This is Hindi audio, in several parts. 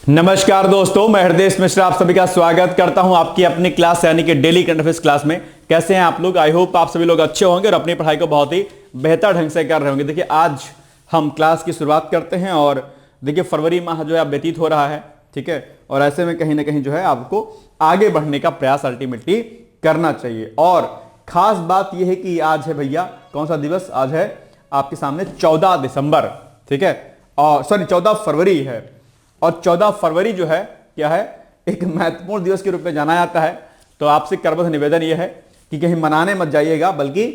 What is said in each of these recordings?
नमस्कार दोस्तों, मैं हृदय मिश्रा आप सभी का स्वागत करता हूं आपकी अपनी क्लास यानी कि डेली करंट अफेयर्स क्लास में। कैसे हैं आप लोग? आई होप आप सभी लोग अच्छे होंगे और अपनी पढ़ाई को बहुत ही बेहतर ढंग से कर रहे होंगे। देखिए, आज हम क्लास की शुरुआत करते हैं और देखिए फरवरी माह जो है व्यतीत हो रहा है, ठीक है। और ऐसे में कहीं ना कहीं जो है आपको आगे बढ़ने का प्रयास अल्टीमेटली करना चाहिए। और खास बात यह है कि आज है भैया कौन सा दिवस? आज है आपके सामने 14 दिसंबर, ठीक है। और सॉरी 14 फरवरी है। और 14 फरवरी जो है क्या है, एक महत्वपूर्ण दिवस के रूप में जाना जाता है। तो आपसे करबद्ध निवेदन यह है कि कहीं मनाने मत जाइएगा, बल्कि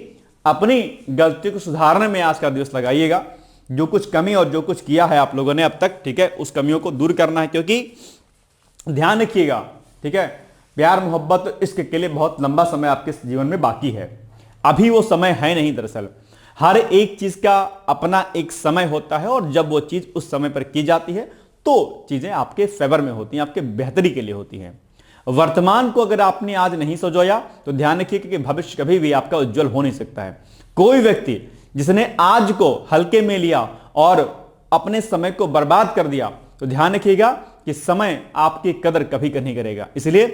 अपनी गलती को सुधारने में आज का दिवस लगाइएगा। जो कुछ कमी और जो कुछ किया है आप लोगों ने अब तक, ठीक है, उस कमियों को दूर करना है। क्योंकि ध्यान रखिएगा, ठीक है, प्यार मोहब्बत इश्क के लिए बहुत लंबा समय आपके जीवन में बाकी है। अभी वो समय है नहीं। दरअसल हर एक चीज का अपना एक समय होता है और जब वो चीज उस समय पर की जाती है तो चीजें आपके फेवर में होती हैं, आपके बेहतरी के लिए होती हैं। वर्तमान को अगर आपने आज नहीं सजोया तो ध्यान रखिए कि भविष्य कभी भी आपका उज्जवल हो नहीं सकता है। कोई व्यक्ति जिसने आज को हल्के में लिया और अपने समय को बर्बाद कर दिया तो ध्यान रखिएगा कि समय आपकी कदर कभी नहीं करेगा। इसलिए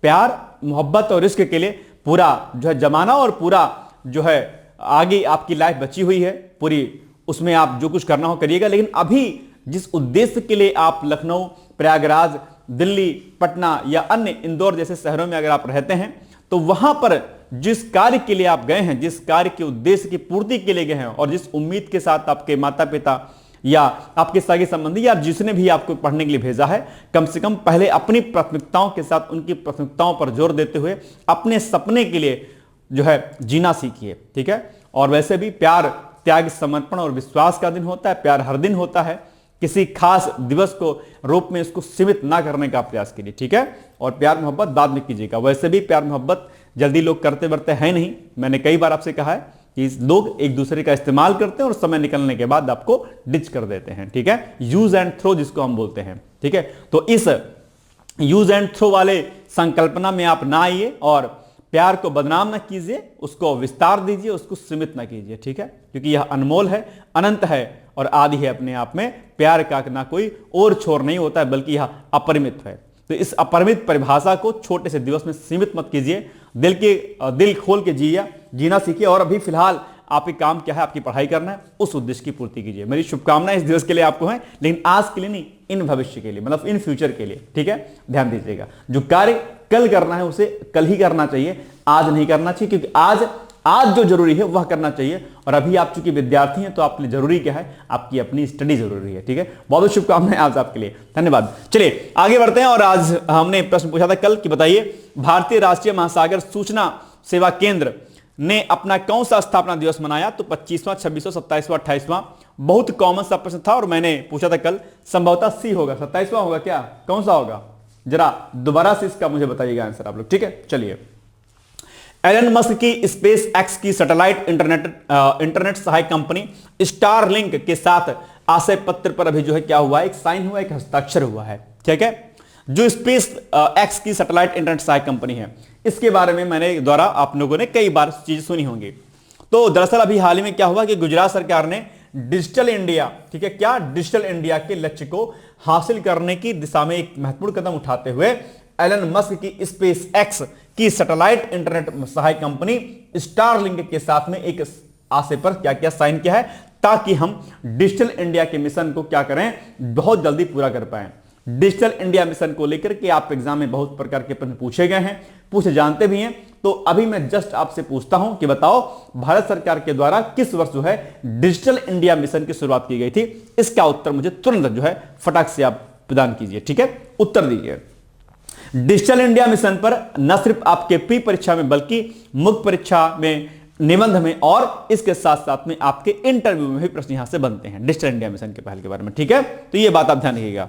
प्यार मोहब्बत और इश्क के लिए पूरा जो है जमाना और पूरा जो है आगे आपकी लाइफ बची हुई है पूरी, उसमें आप जो कुछ करना हो करिएगा। लेकिन अभी जिस उद्देश्य के लिए आप लखनऊ, प्रयागराज, दिल्ली, पटना या अन्य इंदौर जैसे शहरों में अगर आप रहते हैं तो वहां पर जिस कार्य के लिए आप गए हैं, जिस कार्य के उद्देश्य की पूर्ति के लिए गए हैं और जिस उम्मीद के साथ आपके माता पिता या आपके सगे संबंधी या जिसने भी आपको पढ़ने के लिए भेजा है, कम से कम पहले अपनी प्राथमिकताओं के साथ उनकी प्राथमिकताओं पर जोर देते हुए अपने सपने के लिए जो है जीना सीखिए, ठीक है। और वैसे भी प्यार, त्याग, समर्पण और विश्वास का दिन होता है। प्यार हर दिन होता है। किसी खास दिवस को रूप में इसको सीमित ना करने का प्रयास कीजिए, ठीक है। और प्यार मोहब्बत बाद में कीजिएगा। वैसे भी प्यार मोहब्बत जल्दी लोग करते बरते हैं नहीं। मैंने कई बार आपसे कहा है कि लोग एक दूसरे का इस्तेमाल करते हैं और समय निकलने के बाद आपको डिच कर देते हैं, ठीक है। यूज एंड थ्रो जिसको हम बोलते हैं, ठीक है। तो इस यूज एंड थ्रो वाले संकल्पना में आप ना आइए और प्यार को बदनाम ना कीजिए, उसको विस्तार दीजिए, उसको सीमित ना कीजिए, ठीक है। क्योंकि यह अनमोल है, अनंत है और आदि है अपने आप में। प्यार का ना कोई और छोर नहीं होता है, बल्कि यह अपरिमित है। तो इस अपरिमित परिभाषा को छोटे से दिवस में सीमित मत कीजिए। दिल खोल के जीना सीखिए। और अभी फिलहाल आपके काम क्या है? आपकी पढ़ाई करना है, उस उद्देश्य की पूर्ति कीजिए। मेरी शुभकामनाएं इस दिवस के लिए आपको हैं, लेकिन आज के लिए नहीं, इन भविष्य के लिए, मतलब इन फ्यूचर के लिए, ठीक है। ध्यान दीजिएगा, जो कार्य कल करना है उसे कल ही करना चाहिए, आज नहीं करना चाहिए। क्योंकि आज जो जरूरी है वह करना चाहिए। और अभी आप चूंकि विद्यार्थी हैं तो आपके लिए जरूरी क्या है? आपकी अपनी स्टडी जरूरी है, ठीक है। बहुत बहुत शुभकामनाएं आज आपके लिए, धन्यवाद। चलिए आगे बढ़ते हैं। और आज हमने प्रश्न पूछा था कल कि बताइए भारतीय राष्ट्रीय महासागर सूचना सेवा केंद्र ने अपना कौन सा स्थापना दिवस मनाया? तो 25वां, 26वां, 27वां, 28वां। बहुत कॉमन सा प्रश्न था और मैंने पूछा था कल, संभवतः सी होगा, 27वां होगा क्या? कौन सा होगा? जरा दोबारा से इसका मुझे बताइएगा आंसर आप लोग, ठीक है। चलिए, एलन मस्क की स्पेस एक्स की सैटेलाइट इंटरनेट सहायक कंपनी स्टारलिंक के साथ आशय पत्र पर अभी जो है क्या हुआ है? एक साइन हुआ, एक हस्ताक्षर हुआ है, ठीक है। जो स्पेस एक्स की सैटेलाइट इंटरनेट सहायक कंपनी है, इसके बारे में मैंने द्वारा आप लोगों ने कई बार चीजें सुनी होंगी। तो दरअसल अभी हाल ही में क्या हुआ कि गुजरात सरकार ने डिजिटल इंडिया, ठीक है, क्या डिजिटल इंडिया के लक्ष्य को हासिल करने की दिशा में एक महत्वपूर्ण कदम उठाते हुए एलन मस्क की स्पेस एक्स की सैटेलाइट इंटरनेट सहायक कंपनी स्टारलिंक के साथ में एक आशय पर क्या क्या साइन किया है, ताकि हम डिजिटल इंडिया के मिशन को क्या करें? बहुत जल्दी पूरा कर पाए। डिजिटल इंडिया मिशन को लेकर के आप एग्जाम में बहुत प्रकार के प्रश्न पूछे गए हैं, पूछे जानते भी हैं। तो अभी मैं जस्ट आपसे पूछता हूं कि बताओ भारत सरकार के द्वारा किस वर्ष जो है डिजिटल इंडिया मिशन की शुरुआत की गई थी? इसका उत्तर मुझे तुरंत जो है फटाक से आप प्रदान कीजिए, ठीक है, उत्तर दीजिए। डिजिटल इंडिया मिशन पर न सिर्फ आपके प्री परीक्षा में बल्कि मुख्य परीक्षा में, निबंध में और इसके साथ साथ में आपके इंटरव्यू में भी प्रश्न यहां से बनते हैं डिजिटल इंडिया मिशन के पहल के बारे में, ठीक है। तो यह बात आप ध्यान रखिएगा।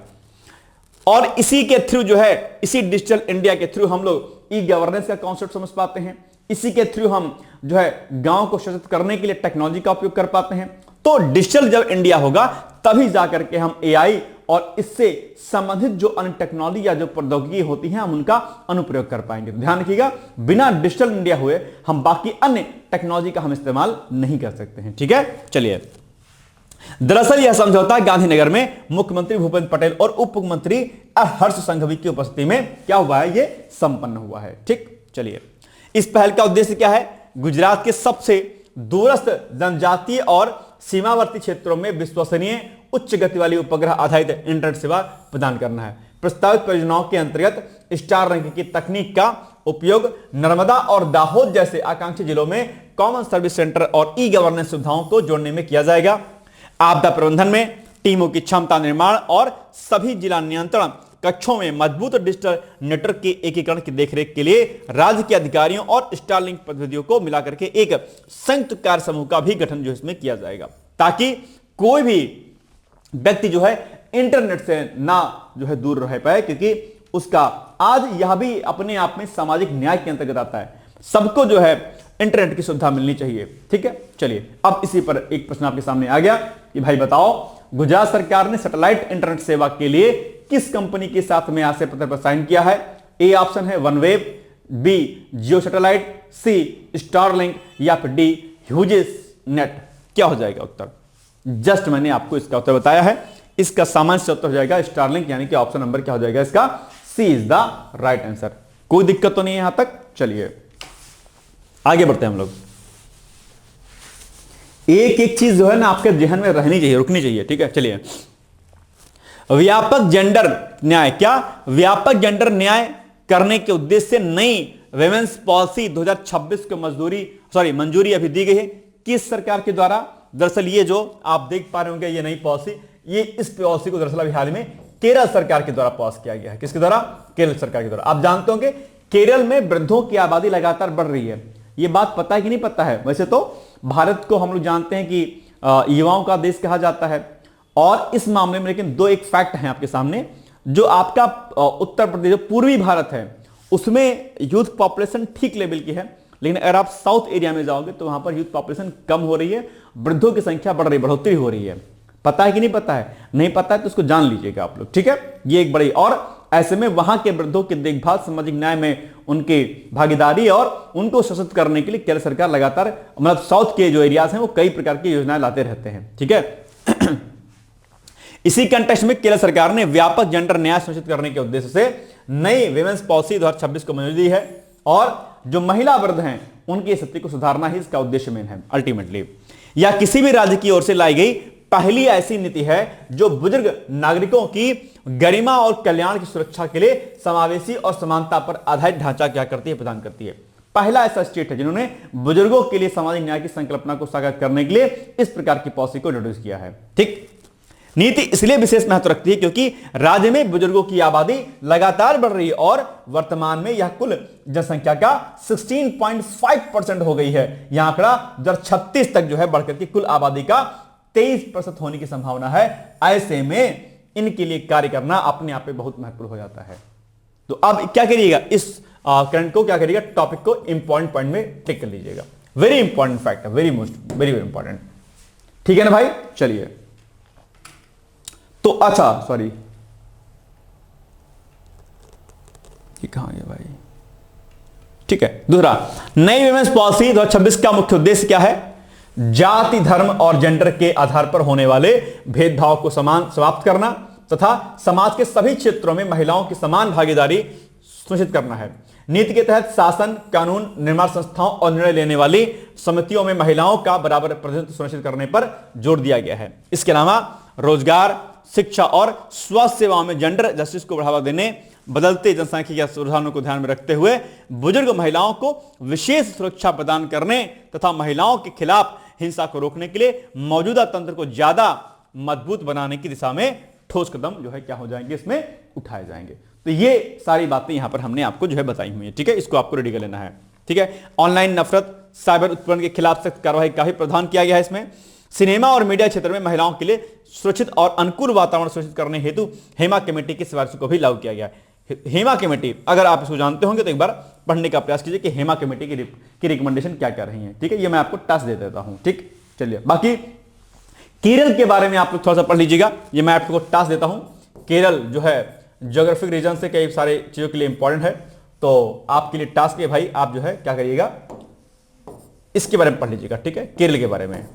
और इसी के थ्रू जो है, इसी डिजिटल इंडिया के थ्रू हम लोग ई गवर्नेंस का कॉन्सेप्ट समझ पाते हैं। इसी के थ्रू हम जो है गांव को सशक्त करने के लिए टेक्नोलॉजी का उपयोग कर पाते हैं। तो डिजिटल जब इंडिया होगा तभी जाकर के हम एआई और इससे संबंधित जो अन्य टेक्नोलॉजी या जो प्रौद्योगिकी होती है हम उनका अनुप्रयोग कर पाएंगे। तो ध्यान रखिएगा, बिना डिजिटल इंडिया हुए हम बाकी अन्य टेक्नोलॉजी का हम इस्तेमाल नहीं कर सकते हैं, ठीक है। चलिए दरअसल यह समझौता गांधीनगर में मुख्यमंत्री भूपेंद्र पटेल और उप मुख्यमंत्री हर्ष संघवी की उपस्थिति में क्या हुआ है, यह संपन्न हुआ है। ठीक, चलिए, इस पहल का उद्देश्य क्या है? गुजरात के सबसे दूरस्थ जनजातीय और सीमावर्ती क्षेत्रों में विश्वसनीय उच्च गति वाली उपग्रह आधारित इंटरनेट सेवा प्रदान करना है। प्रस्तावित परियोजनाओं के अंतर्गत स्टारलिंक की तकनीक का उपयोग नर्मदा और दाहोद जैसे आकांक्षी जिलों में कॉमन सर्विस सेंटर और ई गवर्नेंस सुविधाओं को जोड़ने में किया जाएगा। आपदा प्रबंधन में टीमों की क्षमता निर्माण और सभी जिला नियंत्रण कक्षों में मजबूत डिजिटल नेटवर्क के एकीकरण की देखरेख के लिए राज्य के अधिकारियों और स्टारलिंक प्रतिनिधियों को मिलाकर के एक संयुक्त कार्य समूह का भी गठन जो इसमें किया जाएगा, ताकि कोई भी व्यक्ति जो है इंटरनेट से ना जो है दूर रह पाए, क्योंकि उसका आज यह भी अपने आप में सामाजिक न्याय के अंतर्गत आता है। सबको जो है इंटरनेट की सुविधा मिलनी चाहिए। ठीक है, चलिए, अब इसी पर एक प्रश्न आपके सामने आ गया कि भाई बताओ, गुजरात सरकार ने सैटेलाइट इंटरनेट सेवा के लिए किस कंपनी के साथ में आशय पत्र पर साइन किया है? ए ऑप्शन है वनवेब, बी जियो सैटेलाइट, सी स्टारलिंक या फिर डी ह्यूजेस नेट। क्या हो जाएगा उत्तर? जस्ट मैंने आपको इसका उत्तर बताया है। इसका सामान्य से उत्तर हो जाएगा स्टारलिंक, यानी कि ऑप्शन नंबर क्या हो जाएगा इसका? सी इज द राइट आंसर। कोई दिक्कत तो नहीं है यहां तक? चलिए आगे बढ़ते हैं हम लोग। एक एक चीज जो है ना आपके जहन में रहनी चाहिए, रुकनी चाहिए। ठीक है, चलिए, व्यापक जेंडर न्याय। क्या व्यापक जेंडर न्याय करने के उद्देश्य से नई विमेंस पॉलिसी 2026 को मंजूरी अभी दी गई है। किस सरकार के द्वारा? दरअसल ये जो आप देख पा रहे होंगे ये नई पॉलिसी, ये इस पॉलिसी को दरअसल अभी हाल में केरल सरकार के द्वारा पास किया गया है। किसके द्वारा? केरल सरकार के द्वारा। आप जानते होंगे केरल में वृद्धों की आबादी लगातार बढ़ रही है। ये बात पता है कि नहीं पता है? वैसे तो भारत को हम लोग जानते हैं कि युवाओं का देश कहा जाता है, और इस मामले में लेकिन दो एक फैक्ट हैं आपके सामने। जो आपका उत्तर प्रदेश, जो पूर्वी भारत है, उसमें यूथ पॉपुलेशन ठीक लेवल की है, लेकिन अगर आप साउथ एरिया में जाओगे तो वहां पर यूथ पॉपुलेशन कम हो रही है, वृद्धों की संख्या बढ़ रही, बढ़ोतरी हो रही है। पता है कि नहीं पता है? नहीं पता है तो उसको जान लीजिएगा आप लोग। ठीक है, ये एक बड़ी, और ऐसे में वहां के वृद्धों की देखभाल, सामाजिक न्याय में उनकी भागीदारी और उनको सशक्त करने के लिए केरल सरकार लगातार, मतलब साउथ के जो एरियाज हैं वो कई प्रकार की योजनाएं लाते रहते हैं। ठीक है, इसी कंटेक्स्ट में केरल सरकार ने व्यापक जेंडर न्याय सुनिश्चित करने के उद्देश्य से नई विमेंस पॉलिसी 2026 को मंजूरी दी है, और जो महिला वृद्ध हैं उनकी स्थिति को सुधारना ही इसका उद्देश्य मेन है अल्टीमेटली। या किसी भी राज्य की ओर से लाई गई पहली ऐसी नीति है जो बुजुर्ग नागरिकों की गरिमा और कल्याण की सुरक्षा के लिए समावेशी और समानता पर आधारित ढांचा क्या करती है? प्रदान करती है। पहला ऐसा स्टेट है जिन्होंने बुजुर्गों के लिए सामाजिक न्याय की संकल्पना को साकार करने के लिए इस प्रकार की पॉलिसी को इंट्रोड्यूस किया है। ठीक, नीति इसलिए विशेष महत्व रखती है क्योंकि राज्य में बुजुर्गों की आबादी लगातार बढ़ रही है, और वर्तमान में यह कुल जनसंख्या का 16.5% हो गई है। यह आंकड़ा 2036 तक जो है बढ़कर के कुल आबादी का 23% होने की संभावना है। ऐसे में इनके लिए कार्य करना अपने आप में बहुत महत्वपूर्ण हो जाता है। तो अब क्या करिएगा, इस करंट को क्या करिएगा, टॉपिक को इंपॉर्टेंट पॉइंट में टिक कर लीजिएगा। वेरी इंपॉर्टेंट फैक्ट है, वेरी वेरी इंपॉर्टेंट। ठीक है ना भाई? चलिए, तो अच्छा सॉरी, ये कहां है भाई? ठीक है, दूसरा, नई विमेंस पॉलिसी 2026 का मुख्य उद्देश्य क्या है? जाति, धर्म और जेंडर के आधार पर होने वाले भेदभाव को समाप्त करना तथा समाज के सभी क्षेत्रों में महिलाओं की समान भागीदारी सुनिश्चित करना है। नीति के तहत शासन, कानून, निर्माण संस्थाओं और निर्णय लेने वाली समितियों में महिलाओं का बराबर प्रतिनिधित्व सुनिश्चित करने पर जोर दिया गया है। इसके अलावा रोजगार, शिक्षा और स्वास्थ्य सेवाओं में जेंडर जस्टिस को बढ़ावा देने, बदलते जनसंख्या के रुझानों को ध्यान में रखते हुए बुजुर्ग महिलाओं को विशेष सुरक्षा प्रदान करने तथा महिलाओं के खिलाफ हिंसा को रोकने के लिए मौजूदा तंत्र को ज्यादा मजबूत बनाने की दिशा में ठोस कदम जो है क्या हो जाएंगे, इसमें उठाए जाएंगे। तो ये सारी बातें यहां पर हमने आपको जो है बताई हुई है। ठीक है, इसको आपको रेडी कर लेना है। ठीक है, ऑनलाइन नफरत, साइबर उत्पीड़न के खिलाफ सख्त कार्रवाई का भी प्रावधान किया गया है। इसमें सिनेमा और मीडिया क्षेत्र में महिलाओं के लिए सुरक्षित और अनुकूल वातावरण सुनिश्चित करने हेतु हेमा कमेटी की सिफारिश को भी लागू किया गया है। हेमा कमेटी, अगर आप इसको जानते होंगे तो एक बार पढ़ने का प्रयास कीजिए कि हेमा कमेटी की रिकमेंडेशन क्या क्या रही है। ठीक है, ये मैं आपको टास्क दे देता हूं। ठीक, चलिए, बाकी केरल के बारे में आप लोग थोड़ा सा पढ़ लीजिएगा। ये मैं आपको टास्क देता हूं। केरल जो है ज्योग्राफिक रीजन से कई सारे चीजों के लिए इंपॉर्टेंट है, तो आपके लिए टास्क है भाई, आप जो है क्या करिएगा, इसके बारे में पढ़ लीजिएगा। ठीक है, केरल के बारे में।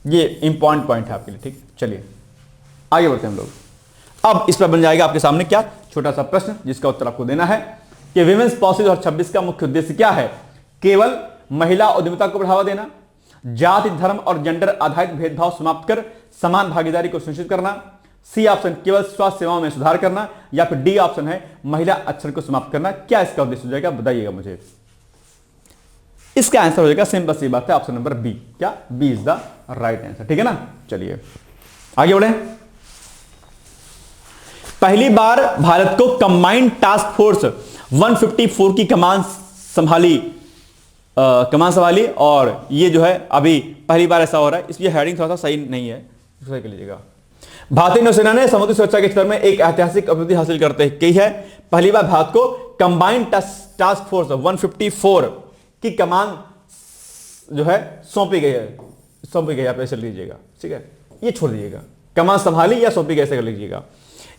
ये इंपॉर्टेंट पॉइंट है आपके लिए, ठीक। चलिए आगे बढ़ते हैं हम लोग। अब इस पर बन जाएगा आपके सामने क्या, छोटा सा प्रश्न जिसका उत्तर आपको देना है कि विमेंस पॉलिसी 2026 का मुख्य उद्देश्य क्या है। केवल महिला उद्यमिता को बढ़ावा देना, जाति धर्म और जेंडर आधारित भेदभाव समाप्त कर समान भागीदारी को सुनिश्चित करना, सी ऑप्शन केवल स्वास्थ्य सेवाओं में सुधार करना, या फिर डी ऑप्शन है महिला अक्षर को समाप्त करना। क्या इसका उद्देश्य हो जाएगा, बताइएगा मुझे। इसका आंसर हो जाएगा सिंपल सी बात है, ऑप्शन नंबर बी। क्या, B is the right answer, ठीक है ना। चलिए आगे बढ़े। पहली बार भारत को कंबाइंड टास्क फोर्स 154 की कमान संभाली और ये जो है अभी पहली बार ऐसा हो रहा है। इसलिए हेडिंग थोड़ा सा सही नहीं है, सही कर लीजिएगा। भारतीय नौसेना ने समुद्री सुरक्षा के क्षेत्र में एक ऐतिहासिक उपलब्धि हासिल करते की है। पहली बार भारत को कंबाइंड टास्क फोर्स 154 की कमान जो है सौंपी गई है। आप ऐसे लीजिएगा, ठीक है, ये छोड़ दीजिएगा, कमान संभाली या सौंपी गई ऐसे कर लीजिएगा।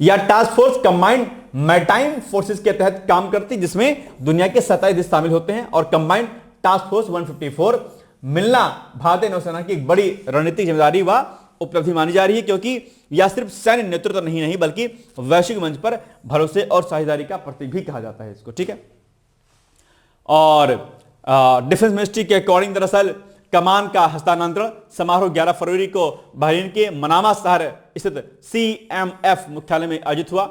या task force combined maritime forces के तहत काम करती, जिसमें दुनिया के 27 देश शामिल होते हैं। और कंबाइंड टास्क फोर्स 154 मिलना भारतीय नौसेना की एक बड़ी रणनीतिक जिम्मेदारी व उपलब्धि मानी जा रही है, क्योंकि यह सिर्फ सैन्य नेतृत्व नहीं बल्कि वैश्विक मंच पर भरोसे और साझेदारी का प्रतीक भी कहा जाता है इसको, ठीक है। और डिफेंस मिनिस्ट्री के अकॉर्डिंग दरअसल कमान का हस्तांतरण समारोह 11 फरवरी को बहरीन के मनामा शहर स्थित CMF मुख्यालय में आयोजित हुआ।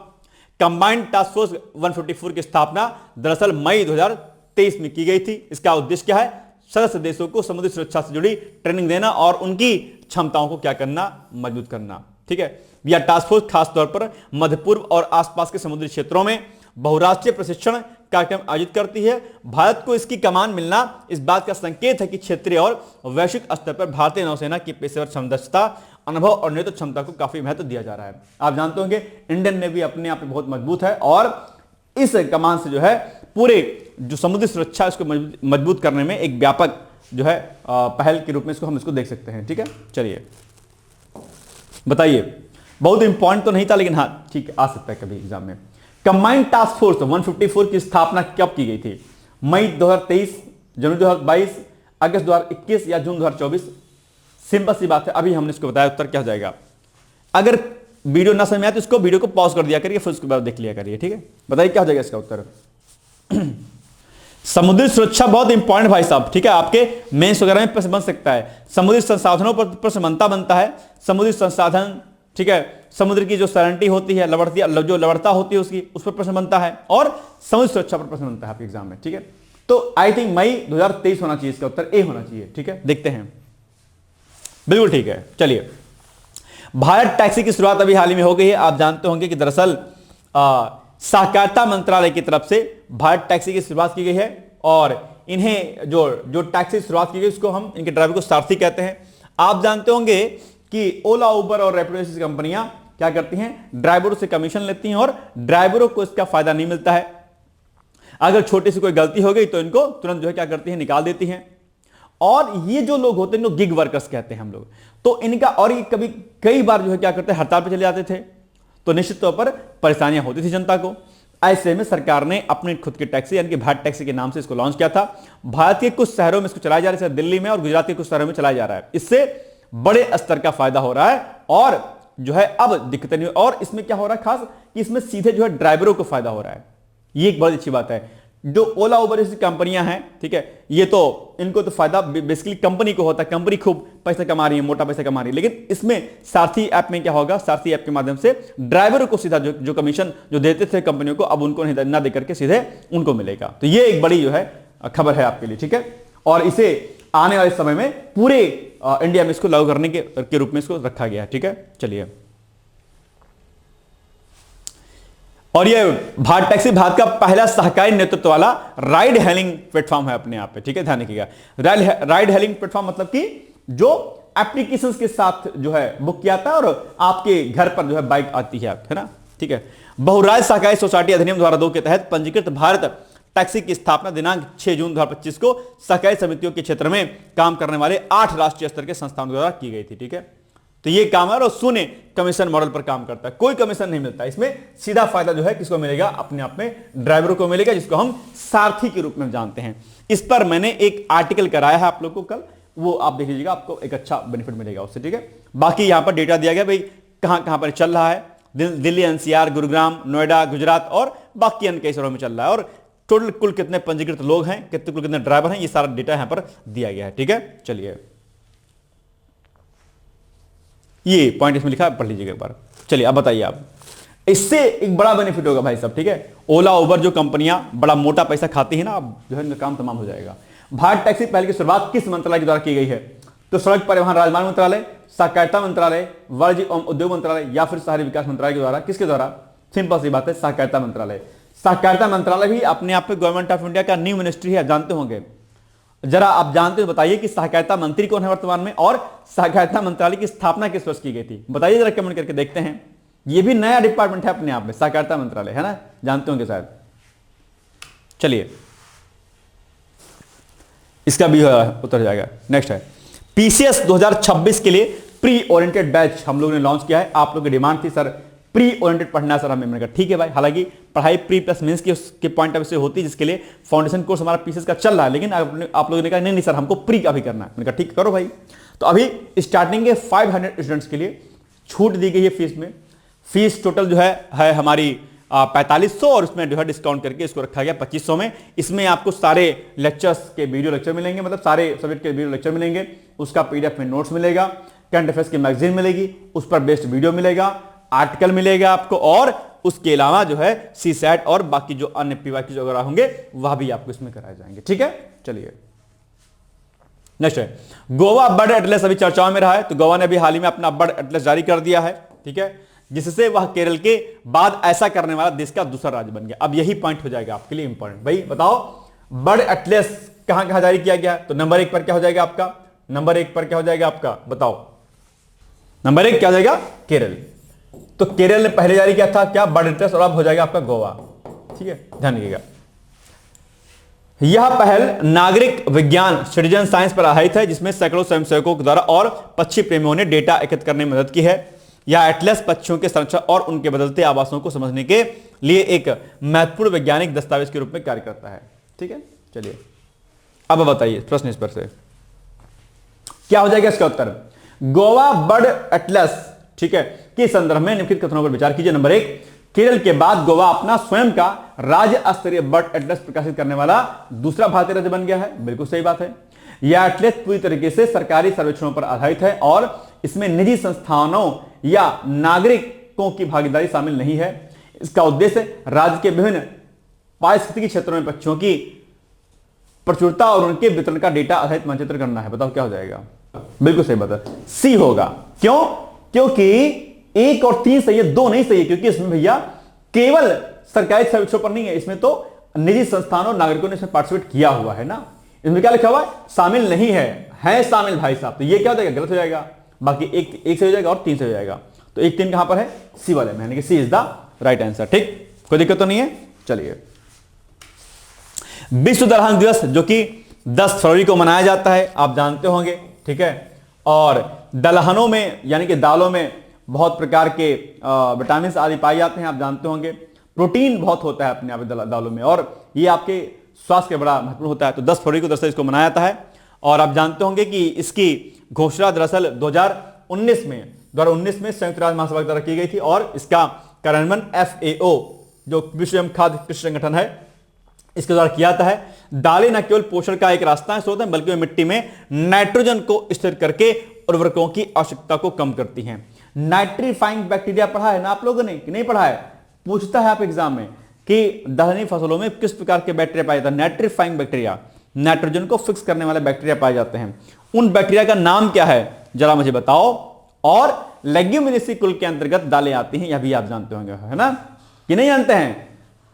कंबाइंड टास्क फोर्स 154 की स्थापना दरअसल मई 2023 में की गई थी। इसका उद्देश्य क्या है, सदस्य देशों को समुद्री सुरक्षा से जुड़ी ट्रेनिंग देना और उनकी क्षमताओं को क्या करना, मजबूत करना, ठीक है। यह टास्क फोर्स खासतौर पर मध्य पूर्व और आसपास के समुद्री क्षेत्रों में बहुराष्ट्रीय प्रशिक्षण कार्यक्रम आयोजित करती है। भारत को इसकी कमान मिलना इस बात का संकेत है कि क्षेत्रीय और वैश्विक स्तर पर भारतीय नौसेना की पेशेवर क्षमता, अनुभव और नेतृत्व क्षमता को काफी महत्व दिया जा रहा है। आप जानते होंगे इंडियन नेवी अपने आप में बहुत मजबूत है और इस कमान से जो है पूरे जो समुद्री सुरक्षा इसको मजबूत करने में एक व्यापक जो है पहल के रूप में हम इसको देख सकते हैं, ठीक है। चलिए बताइए, बहुत इंपॉर्टेंट तो नहीं था लेकिन हाँ ठीक है, आ सकता है कभी एग्जाम में। कंबाइंड टास्क फोर्स 154 की स्थापना कब की गई थी, मई 2023, जनवरी 2022, अगस्त 2021 या जून 2024। सिंपल सी बात है, अभी हमने इसको बताया, उत्तर क्या हो जाएगा। अगर वीडियो ना समझ में आए तो इसको वीडियो को पॉज कर दिया करिए, फिर उसके बाद देख लिया करिए, ठीक है। बताइए क्या हो जाएगा इसका उत्तर। समुद्री सुरक्षा बहुत इंपॉर्टेंट भाई साहब, ठीक है, आपके मेंस वगैरह में प्रश्न बन सकता है। समुद्री संसाधनों पर प्रश्न बनता है। समुद्री संसाधन, ठीक है, समुद्र की जो सैलिनिटी होती है, जो लवणता होती है उसकी, उस पर प्रश्न बनता है। और समुद्री सुरक्षा पर प्रश्न बनता है आपके एग्जाम में, ठीक है। तो आई थिंक मई 2023 होना चाहिए, इसका उत्तर ए होना चाहिए, ठीक है। देखते हैं, बिल्कुल ठीक है। चलिए, भारत टैक्सी की शुरुआत अभी हाल ही में हो गई है। आप जानते होंगे कि दरअसल सहकारिता मंत्रालय की तरफ से भारत टैक्सी की शुरुआत की गई है और इन्हें जो टैक्सी की शुरुआत की गई उसको हम, इनके ड्राइवर को सारथी कहते हैं। आप जानते होंगे कि ओला, उबर और रैपिडो जैसी कंपनियां क्या करती हैं, ड्राइवरों से कमीशन लेती हैं और ड्राइवरों को इसका फायदा नहीं मिलता है। अगर छोटी सी कोई गलती हो गई तो इनको तुरंत जो है क्या करती हैं, निकाल देती हैं। और ये जो लोग होते हैं इनको गिग वर्कर्स कहते हैं हम लोग। तो इनका, और ये कई बार जो है क्या करते हैं, हड़ताल पर चले जाते थे, तो निश्चित तौर पर परेशानियां होती थी जनता को। ऐसे में सरकार ने अपने खुद की टैक्सी यानी कि भारत टैक्सी के नाम से इसको लॉन्च किया था। भारत के कुछ शहरों में इसको चलाया जा रहा है, दिल्ली में और गुजरात के कुछ शहरों में चलाया जा रहा है। इससे बड़े स्तर का फायदा हो रहा है और जो है अब दिक्कत नहीं। और इसमें क्या हो रहा है खास, कि इसमें सीधे जो है ड्राइवरों को फायदा हो रहा है। ये एक बड़ी अच्छी बात है। जो ओला उबर जैसी कंपनियां हैं, ठीक है, ये तो इनको तो फायदा बेसिकली कंपनी को होता है, कंपनी खूब पैसा कमा रही है, मोटा पैसा कमा रही है। लेकिन इसमें सारथी ऐप में क्या होगा, सारथी ऐप के माध्यम से ड्राइवरों को सीधा जो कमीशन जो देते थे कंपनियों को, अब उनको ना देकर के सीधे उनको मिलेगा। तो ये एक बड़ी जो है खबर है आपके लिए, ठीक है। और इसे आने वाले समय में पूरे इंडिया में इसको लागू करने के रूप में इसको रखा गया है, ठीक है। चलिए, और ये भारत टैक्सी भारत का पहला सहकारी नेतृत्व वाला राइड हेलिंग प्लेटफॉर्म है अपने आप पे, ठीक है, ध्यान रखिएगा। राइड हेलिंग प्लेटफॉर्म मतलब कि जो एप्लीकेशंस के साथ जो है बुक किया था और आपके घर पर जो है बाइक आती है, ना, ठीक है। बहुराज्य सहकारी सोसाइटी अधिनियम द्वारा 2 के तहत पंजीकृत भारत टैक्सी की स्थापना दिनांक 6 जून 2025 को सहकारी समितियों के क्षेत्र में काम करने वाले 8 राष्ट्रीय स्तर के संस्थानों द्वारा की गई थी, ठीक है। तो ये काम है और शून्य कमीशन मॉडल पर काम करता है, कोई कमीशन नहीं मिलता। इसमें सीधा फायदा जो है किसको मिलेगा, अपने आप में ड्राइवरों को मिलेगा, जिसको हम सारथी के रूप में जानते हैं। इस पर मैंने एक आर्टिकल कराया है आप लोगों को कल, वो आप देख लीजिएगा, आपको एक अच्छा बेनिफिट मिलेगा उससे, ठीक है। बाकी यहां पर डेटा दिया गया भाई कहां कहां पर चल रहा है, दिल्ली एनसीआर, गुरुग्राम, नोएडा, गुजरात और बाकी अन्य कई शहरों में चल रहा है, और टोटल कुल कितने पंजीकृत लोग हैं, कुल कितने ड्राइवर हैं, ये सारा डेटा यहां पर दिया गया है, ठीक है। चलिए ये पॉइंट इसमें लिखा है, पढ़ लीजिएगा एक बार। चलिए अब बताइए आप, इससे एक बड़ा बेनिफिट होगा भाई साहब, ठीक है। ओला उबर जो कंपनियां बड़ा मोटा पैसा खाती है ना, अब जो है इनका काम तमाम हो जाएगा। भारत टैक्सी पहल की शुरुआत किस मंत्रालय के द्वारा की गई है? तो सड़क परिवहन राजमार्ग मंत्रालय, सहकारिता मंत्रालय, वाणिज्य एवं उद्योग मंत्रालय या फिर शहरी विकास मंत्रालय के द्वारा। किसके द्वारा? सिंपल सी बात है, सहकारिता मंत्रालय। सहकारिता मंत्रालय भी अपने आप में गवर्नमेंट ऑफ इंडिया का न्यू मिनिस्ट्री है, आप जानते होंगे। जरा आप जानते हो बताइए कि सहकारिता मंत्री कौन है वर्तमान में, और सहकारिता मंत्रालय की स्थापना किस वर्ष की गई थी? बताइए जरा कमेंट करके, देखते हैं। ये भी नया डिपार्टमेंट है अपने आप में, सहकारिता मंत्रालय, है ना, जानते होंगे शायद। चलिए इसका भी उत्तर जाएगा। नेक्स्ट है पीसीएस 2026 के लिए प्री ओरिएंटेड बैच हम लोगों ने लॉन्च किया है। आप लोगों की डिमांड थी सर प्री ओरिएंटेड पढ़ना सर, हमें, मैंने कहा ठीक है भाई। हालांकि पढ़ाई प्री प्लस मेंस की उसके पॉइंट ऑफ व्यू से होती है, जिसके लिए फाउंडेशन कोर्स हमारा पीसीएस का चल रहा है, लेकिन आप लोगों ने कहा नहीं सर हमको प्री का भी करना है। मैंने कहा ठीक करो भाई। तो अभी स्टार्टिंग के 500 स्टूडेंट्स के लिए छूट दी गई है फीस में। फीस टोटल जो है हमारी 4500, और उसमें जो है डिस्काउंट करके इसको रखा गया 2500 में। इसमें आपको सारे लेक्चर्स के वीडियो लेक्चर मिलेंगे, मतलब सारे सब्जेक्ट के वीडियो लेक्चर मिलेंगे, उसका पीडीएफ में नोट्स मिलेगा, करंट अफेयर्स की मैगजीन मिलेगी, उस पर बेस्ड वीडियो मिलेगा, आर्टिकल मिलेगा आपको, और उसके अलावा जो है सीसैट और बाकी जो अन्य पीवाईक्यू वगैरह होंगे वह भी आपको इसमें कराए जाएंगे, ठीक है। चलिए नेक्स्ट है गोवा बर्ड एटलस, अभी चर्चाओं में रहा है। तो गोवा ने अभी हाल ही में अपना बर्ड एटलस जारी कर दिया है, ठीक है, जिससे वह केरल के बाद ऐसा करने वाला देश का दूसरा राज्य बन गया। अब यही पॉइंट हो जाएगा आपके लिए इंपॉर्टेंट। भाई बताओ बर्ड एटलस कहां कहां जारी किया गया? तो नंबर 1 पर क्या हो जाएगा आपका? नंबर 1 पर क्या हो जाएगा आपका? बताओ नंबर 1 क्या हो जाएगा? केरल। तो केरल ने पहले जारी किया था क्या? बर्ड एटलस, और अब हो जाएगा आपका गोवा, ठीक है, ध्यान रखिएगा। यह पहल नागरिक विज्ञान सिटीजन साइंस पर आधारित है, जिसमें सैकड़ों स्वयंसेवकों के द्वारा और पक्षी प्रेमियों ने डेटा एकत्र करने में मदद की है। यह एटलस पक्षियों के संरक्षण और उनके बदलते आवासों को समझने के लिए एक महत्वपूर्ण वैज्ञानिक दस्तावेज के रूप में कार्य करता है, ठीक है। चलिए अब बताइए प्रश्न इस पर से क्या हो जाएगा इसका उत्तर? गोवा बर्ड एटलस, ठीक है, के संदर्भ में निम्नलिखित कथनों पर विचार कीजिए। नंबर 1, केरल के बाद गोवा अपना स्वयं का राज्य स्तरीय बर्ड एटलस प्रकाशित करने वाला दूसरा भारतीय राज्य बन गया है। बिल्कुल सही बात है। यह एटलस पूरी तरीके से सरकारी सर्वेक्षणों पर आधारित है और इसमें निजी संस्थानों या नागरिकों की भागीदारी शामिल नहीं है। इसका उद्देश्य राज्य के विभिन्न पारिस्थितिक क्षेत्रों में पक्षियों की प्रचुरता और उनके वितरण का डेटा आधारित मानचित्र करना है। बताओ क्या हो जाएगा? बिल्कुल सही बात है, सी होगा। क्यों? क्योंकि 1 और 3 सही है, 2 नहीं सही है, क्योंकि इसमें भैया केवल सरकारी सर्वेक्षण पर नहीं है, इसमें तो निजी संस्थानों और नागरिकों ने इसमें पार्टिसिपेट किया हुआ है ना। इसमें क्या लिखा हुआ है? शामिल नहीं है शामिल भाई साहब। तो ये क्या हो जाएगा? गलत हो जाएगा। बाकी एक से हो जाएगा और 3 से हो जाएगा। तो 1 3 कहां पर है? सी वाले में, यानी कि सी इज द राइट आंसर, ठीक, कोई दिक्कत तो नहीं है। चलिए विश्व दलहन दिवस जो कि 10 फरवरी को मनाया जाता है, आप जानते होंगे, ठीक है। और दलहनों में यानी कि दालों में बहुत प्रकार के विटामिन आदि पाए जाते हैं, आप जानते होंगे। प्रोटीन बहुत होता है अपने आप दालों में, और ये आपके स्वास्थ्य के बड़ा महत्वपूर्ण होता है। तो 10 फरवरी को दरअसल इसको मनाया जाता है। और आप जानते होंगे कि इसकी घोषणा दरअसल 2019 में संयुक्त राष्ट्र महासभा द्वारा की गई थी, और इसका कार्यान्वयन FAO जो विश्व एवं खाद्य कृषि संगठन है इसके द्वारा किया जाता है। दालें न केवल पोषण का एक रास्ता स्रोत है, बल्कि वे मिट्टी में नाइट्रोजन को स्थिर करके उर्वरकों की आवश्यकता को कम करती हैं। नाइट्रीफाइंग बैक्टीरिया पढ़ा है ना आप लोगों ने कि नहीं पढ़ा है? पूछता है आप एग्जाम में कि दलहनी फसलों में किस प्रकार के बैक्टीरिया पाए जाते हैं। नाइट्रीफाइंग बैक्टीरिया, नाइट्रोजन को फिक्स करने वाले बैक्टीरिया पाए जाते हैं। उन बैक्टीरिया का नाम क्या है जरा मुझे बताओ। और लेग्यूमिनेसी कुल के अंतर्गत दालें आती हैं, यह भी आप जानते होंगे, है ना, कि नहीं जानते हैं?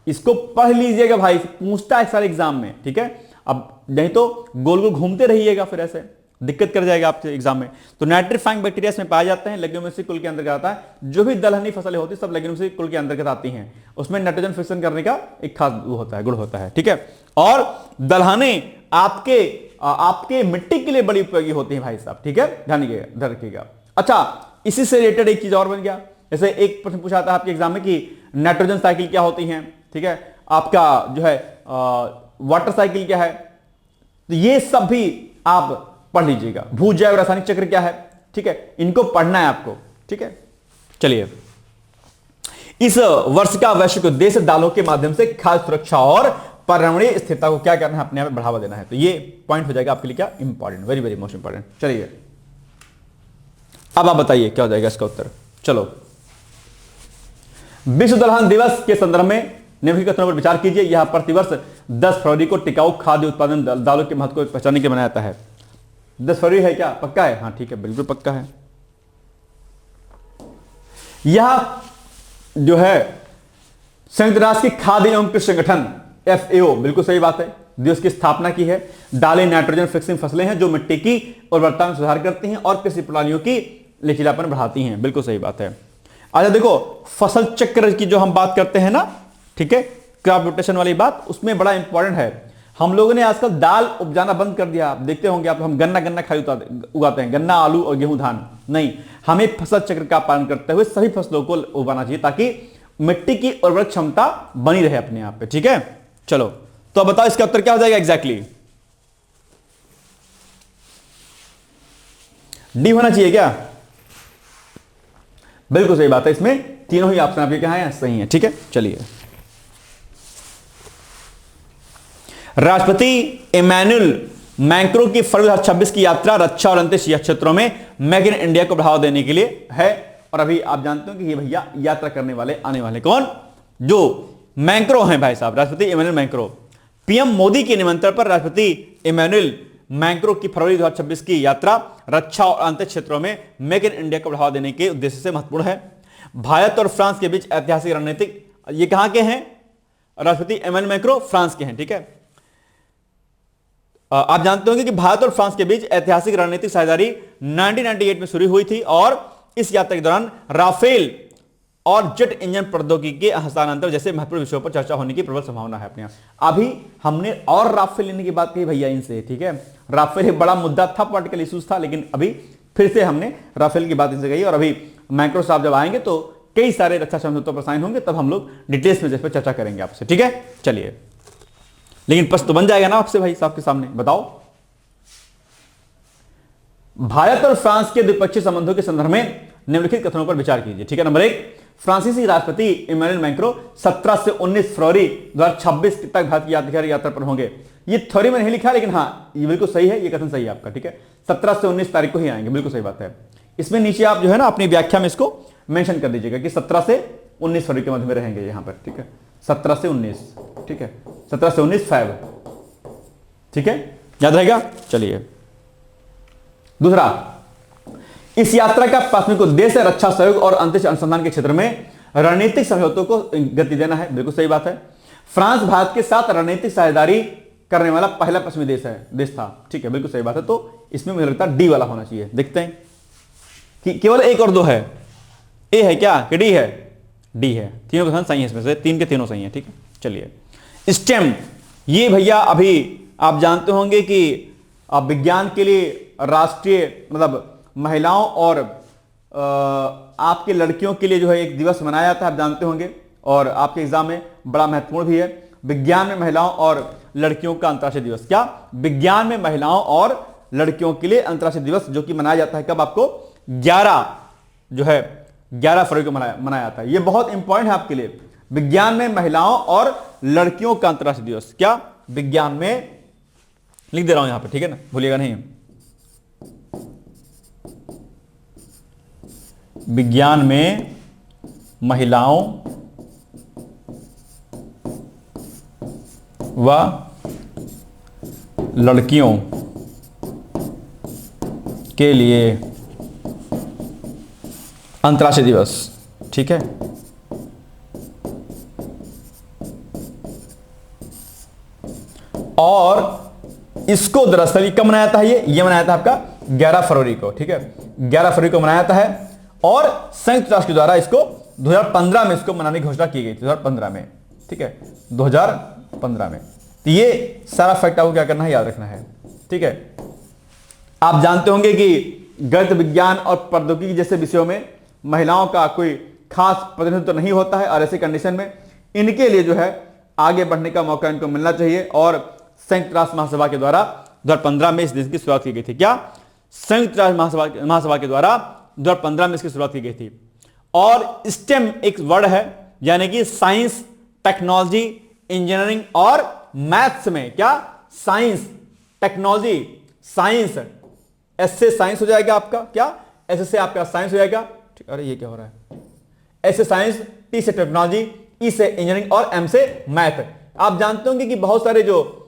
इसको पढ़ लीजिएगा भाई, पूछता है सारे एग्जाम में, ठीक है। अब नहीं तो गोल गोल घूमते रहिएगा, फिर ऐसे दिक्कत कर जाएगा आपसे एग्जाम में। तो नाइट्रीफाइंग बैक्टीरिया इसमें पाए जाते हैं, लेग्यूमिनेसी कुल के अंतर्गत आता है। जो भी दलहनी फसलें होती है सब लेग्यूमिनेसी कुल के अंतर्गत आती हैं। उसमें नाइट्रोजन फिक्सन करने का एक खास वो होता है, गुण होता है, ठीक है। और दलहने आपके मिट्टी के लिए बड़ी उपयोगी होती है भाई साहब, ठीक है, ध्यान रखिएगा। अच्छा, इसी से रिलेटेड एक चीज और बन गया। जैसे एक प्रश्न पूछा था आपके एग्जाम में कि नाइट्रोजन साइकिल क्या होती है, ठीक है, आपका जो है वाटर साइकिल क्या है। तो ये सब भी आप पढ़ लीजिएगा। भू जैव रासायनिक चक्र क्या है, ठीक है, इनको पढ़ना है आपको, ठीक है। चलिए, इस वर्ष का वैश्विक उद्देश्य दालों के माध्यम से खाद्य सुरक्षा और पर्यावरणीय स्थिरता को क्या करना है, अपने आप में बढ़ावा देना है। तो ये पॉइंट हो जाएगा आपके लिए क्या important, very very most important. चलिए अब आप बताइए क्या हो जाएगा इसका उत्तर। चलो, विश्व दलहन दिवस के संदर्भ में निम्नलिखित कथनों पर विचार कीजिए। यह प्रतिवर्ष 10 फरवरी को टिकाऊ खाद्य उत्पादन दालों के महत्व को पहचानने के लिए मनाया जाता है। 10 फरवरी है क्या, पक्का है? हाँ ठीक है, बिल्कुल पक्का है। यह जो है संयुक्त राष्ट्र की खाद्य एवं कृषि संगठन FAO, बिल्कुल सही बात है, दिवस की स्थापना की है। दालें नाइट्रोजन फिक्सिंग फसलें हैं जो मिट्टी की उर्वरता में सुधार करती हैं और कृषि प्रणालियों की लचीलापन बढ़ाती हैं, बिल्कुल सही बात है। अच्छा देखो, फसल चक्र की जो हम बात करते हैं ना, ठीक है, क्रॉप रोटेशन वाली बात, उसमें बड़ा इंपॉर्टेंट है। हम लोगों ने आजकल दाल उपजाना बंद कर दिया, आप देखते होंगे, आप हम गन्ना खाली उगाते हैं, गन्ना, आलू और गेहूं, धान नहीं। हमें फसल चक्र का पालन करते हुए सभी फसलों को उगाना चाहिए ताकि मिट्टी की उर्वरक क्षमता बनी रहे अपने आप पे, ठीक है। चलो, तो अब बताओ इसका उत्तर क्या हो जाएगा एग्जैक्टली? डी होना चाहिए क्या? बिल्कुल सही बात है, इसमें तीनों ही ऑप्शन आपके क्या है, सही है, ठीक है। चलिए, राष्ट्रपति इमैनुअल मैक्रों की फरवरी 2026 की यात्रा रक्षा और अंतरिक्ष क्षेत्रों में मेक इन इंडिया को बढ़ावा देने के लिए है। और अभी आप जानते हो कि ये भैया यात्रा करने वाले आने वाले कौन, जो मैक्रो हैं भाई साहब, राष्ट्रपति इमैनुअल मैक्रो। पीएम मोदी के निमंत्रण पर राष्ट्रपति इमैनुअल मैक्रो की फरवरी 2026 की यात्रा रक्षा और अंतरिक्ष क्षेत्रों में मेक इन इंडिया को बढ़ावा देने के उद्देश्य से महत्वपूर्ण है। भारत और फ्रांस के बीच ऐतिहासिक रणनीतिक, ये कहां के हैं, राष्ट्रपति इमैनुअल मैक्रो फ्रांस के हैं, ठीक है। आप जानते होंगे कि भारत और फ्रांस के बीच ऐतिहासिक रणनीतिक साझेदारी 1998 में शुरू हुई थी और इस यात्रा के दौरान राफेल और जेट इंजन प्रौद्योगिकी के हस्तांतरण जैसे महत्वपूर्ण विषयों पर चर्चा होने की प्रबल संभावना है अपने यहाँ। अभी हमने और राफेल लेने की बात कही भैया इनसे, ठीक है। राफेल एक बड़ा मुद्दा था, पॉलिटिकल इश्यूज था, लेकिन अभी फिर से हमने राफेल की बात इनसे कही और अभी मैक्रो साहब जब आएंगे तो कई सारे रक्षा समझौतों पर साइन होंगे, तब हम लोग डिटेल्स में इस पर चर्चा करेंगे आपसे, ठीक है। चलिए, लेकिन प्रश्न तो बन जाएगा ना आपसे भाई साहब के सामने, बताओ भारत और फ्रांस के द्विपक्षीय संबंधों के संदर्भ में निम्नलिखित कथनों पर विचार कीजिए, ठीक है। नंबर 1, फ्रांसीसी राष्ट्रपति इमैनुअल मैक्रो 17 से 19 फरवरी 2026 तक भारत की यात्रा पर होंगे। ये थ्योरी में नहीं लिखा, लेकिन हाँ ये बिल्कुल सही है, ये कथन सही है आपका, ठीक है। 17 से 19 तारीख को ही आएंगे, बिल्कुल सही बात है। इसमें नीचे आप जो है ना अपनी व्याख्या में इसको मेंशन कर दीजिएगा कि 17 से 19 फरवरी के मध्य में रहेंगे यहां पर, ठीक है। 17 से 19, ठीक है, 17 से 19 फैब, ठीक है, याद रहेगा। चलिए, दूसरा, इस यात्रा का प्राथमिक उद्देश्य रक्षा सहयोग और अंतरिक्ष अनुसंधान के क्षेत्र में रणनीतिक समझौतों को गति देना है, बिल्कुल सही बात है। फ्रांस भारत के साथ रणनीतिक साझेदारी करने वाला पहला पश्चिमी देश था, ठीक है, बिल्कुल सही बात है। तो इसमें मुझे लगता है डी वाला होना चाहिए। देखते हैं कि केवल 1 और 2 है, ए है क्या कि डी है? डी है, तीनों कथन सही है, इसमें से 3 के तीनों सही है, ठीक है। चलिए, स्टेम, ये भैया अभी आप जानते होंगे कि विज्ञान के लिए राष्ट्रीय मतलब महिलाओं और आपके लड़कियों के लिए जो है एक दिवस मनाया जाता है, आप जानते होंगे, और आपके एग्जाम में बड़ा महत्वपूर्ण भी है। विज्ञान में महिलाओं और लड़कियों का अंतर्राष्ट्रीय दिवस, क्या विज्ञान में महिलाओं और लड़कियों के लिए अंतर्राष्ट्रीय दिवस, जो कि मनाया जाता है कब, आपको 11 फरवरी को मनाया जाता है। यह बहुत इंपॉर्टेंट है आपके लिए। विज्ञान में महिलाओं और लड़कियों का अंतर्राष्ट्रीय दिवस, क्या विज्ञान में, लिख दे रहा हूं यहां पे, ठीक है ना, भूलिएगा नहीं। विज्ञान में महिलाओं व लड़कियों के लिए अंतर्राष्ट्रीय दिवस, ठीक है। और इसको दरअसल कब मनाया जाता है, ये मनाया जाता है आपका 11 फरवरी को, ठीक है, 11 फरवरी को मनाया जाता है। और संयुक्त राष्ट्र के द्वारा इसको 2015 में इसको मनाने की घोषणा की गई थी, 2015 में, ठीक है, 2015 में। तो ये सारा फैक्ट आपको क्या करना है, याद रखना है, ठीक है। आप जानते होंगे कि गणित, विज्ञान और प्रौद्योगिकी जैसे विषयों में महिलाओं का कोई खास प्रतिनिधित्व नहीं होता है, और ऐसे कंडीशन में इनके लिए जो है आगे बढ़ने का मौका इनको मिलना चाहिए। और संयुक्त राष्ट्र महासभा के द्वारा 2015 में इस दिन की शुरुआत की गई थी। क्या? संयुक्त राष्ट्र महासभा के द्वारा 2015 में इसकी शुरुआत की गई थी। और स्टेम एक वर्ड है, यानी कि साइंस, टेक्नोलॉजी, इंजीनियरिंग और मैथ्स में। क्या? साइंस, टेक्नोलॉजी, साइंस, एस से साइंस हो जाएगा आपका, क्या? एस से आपका साइंस हो जाएगा। ठीक, अरे ये क्या हो रहा है? एस से साइंस, टी से टेक्नोलॉजी, ई से इंजीनियरिंग और एम से मैथ। आप जानते होंगे कि बहुत सारे जो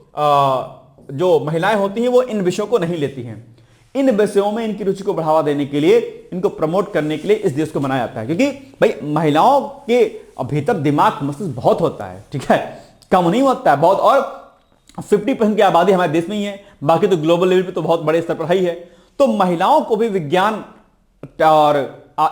महिलाएं होती हैं वो इन विषयों को नहीं लेती हैं। इन विषयों में इनकी रुचि को बढ़ावा देने के लिए, इनको प्रमोट करने के लिए इस दिवस को मनाया जाता है, क्योंकि भाई महिलाओं के भीतर दिमाग मस्तिष्क बहुत होता है, ठीक है, कम नहीं होता है बहुत। और 50% की आबादी हमारे देश में ही है, बाकी तो ग्लोबल लेवल पे तो बहुत बड़े स्तर पर ही है। तो महिलाओं को भी विज्ञान और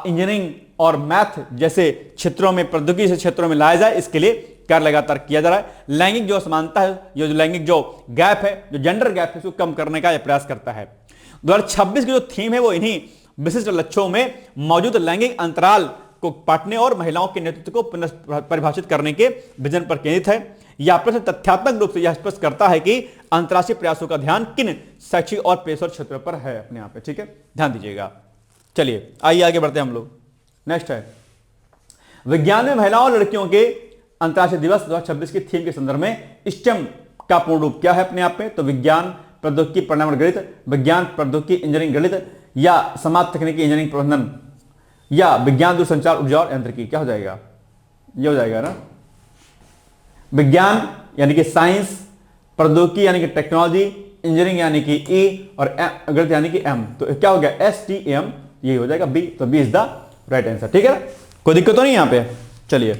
इंजीनियरिंग और मैथ जैसे क्षेत्रों में, प्रौद्योगिकी जैसे क्षेत्रों में लाया जाए, इसके लिए कार्य लगातार किया जा रहा है। लैंगिक जो असमानता है, जो लैंगिक जो गैप है, जो जेंडर गैप है, उसको कम करने का यह प्रयास करता है। 2026 की जो थीम है वो इन्हीं विशिष्ट लक्ष्यों में मौजूद लैंगिक अंतराल को पाटने और महिलाओं के नेतृत्व को परिभाषित करने के विजन पर केंद्रित है। यह प्रश्न तथ्यात्मक रूप से यह स्पष्ट करता है कि अंतर्राष्ट्रीय प्रयासों का ध्यान किन शैक्षिक और पेशेवर क्षेत्रों पर है अपने यहाँ पे, ठीक है, ध्यान दीजिएगा। चलिए आइए आगे बढ़ते हैं हम लोग। नेक्स्ट है विज्ञान में महिलाओं और लड़कियों के अंतर्राष्ट्रीय दिवस 2026 की थीम के संदर्भ में स्टेम का पूर्ण रूप क्या है अपने आप में? तो विज्ञान, प्रौद्योगिकी, पर्यावरण, गणित, विज्ञान, प्रौद्योगिकी, इंजीनियरिंग, गणित या समाज तकनीकी, इंजीनियरिंग, प्रबंधन या विज्ञान, दूरसंचार, ऊर्जा और यांत्रिकी। क्या हो जाएगा? ये हो जाएगा ना, विज्ञान यानी कि साइंस, प्रौद्योगिकी यानी कि टेक्नोलॉजी, इंजीनियरिंग यानी कि ई और गणित यानी कि एम। तो क्या हो गया? STEM, ये हो जाएगा बी। तो B is the right answer, ठीक है, कोई दिक्कत तो नहीं यहां पे। चलिए